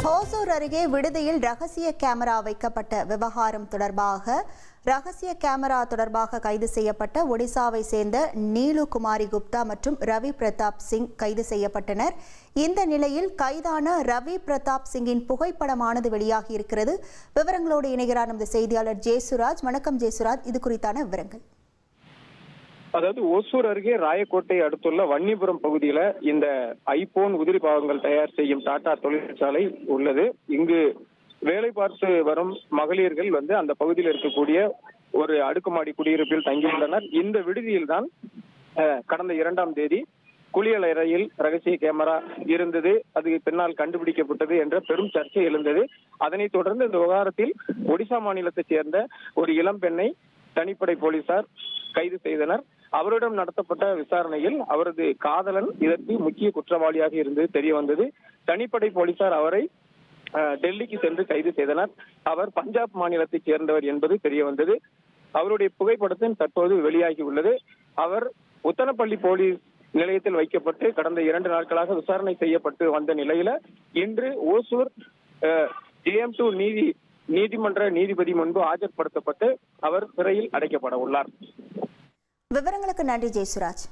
ஹோசூர் அருகே விடுதியில் ரகசிய கேமரா வைக்கப்பட்ட விவகாரம் தொடர்பாக கைது செய்யப்பட்ட ஒடிசாவை சேர்ந்த நீலு குமாரி குப்தா மற்றும் ரவி பிரதாப் சிங் கைது செய்யப்பட்டனர். இந்த நிலையில் கைதான ரவி பிரதாப் சிங்கின் புகைப்படமானது வெளியாகி இருக்கிறது. விவரங்களோடு இணைகிறார் நமது செய்தியாளர் ஜெயசுராஜ். வணக்கம் ஜெயசுராஜ், இது குறித்தான விவரங்கள். அதாவது ஓசூர் அருகே ராயக்கோட்டை அடுத்துள்ள வன்னிபுரம் பகுதியில இந்த ஐபோன் உதிரி பாகங்கள் தயார் செய்யும் டாடா தொழிற்சாலை உள்ளது. இங்கு வேலை பார்த்து வரும் மகளிர்கள் அந்த பகுதியில் இருக்கக்கூடிய ஒரு அடுக்குமாடி குடியிருப்பில் தங்கியுள்ளனர். இந்த விடுதியில் தான் கடந்த 2ஆம் தேதி குளியல் அறையில் ரகசிய கேமரா இருந்தது, அது பின்னால் கண்டுபிடிக்கப்பட்டது என்ற பெரும் சர்ச்சை எழுந்தது. அதனைத் தொடர்ந்து இந்த விவகாரத்தில் ஒடிசா மாநிலத்தைச் சேர்ந்த ஒரு இளம் பெண்ணை தனிப்படை போலீசார் கைது செய்தனர். அவரிடம் நடத்தப்பட்ட விசாரணையில் அவரது காதலன் இதற்கு முக்கிய குற்றவாளியாக இருந்தது தெரிய வந்தது. தனிப்படை போலீசார் அவரை டெல்லிக்கு சென்று கைது செய்தனர். அவர் பஞ்சாப் மாநிலத்தைச் சேர்ந்தவர் என்பது தெரிய வந்தது. அவருடைய புகைப்படத்தின் தற்போது வெளியாகி உள்ளது. அவர் உத்தனப்பள்ளி போலீஸ் நிலையத்தில் வைக்கப்பட்டு கடந்த 2 நாட்களாக விசாரணை செய்யப்பட்டு வந்த நிலையில இன்று ஓசூர் JM2 நீதிமன்ற நீதிபதி முன்பு ஆஜர்படுத்தப்பட்டு அவர் சிறையில் அடைக்கப்பட உள்ளார். விவரங்களுக்கு நன்றி ஜெயசுராஜ்.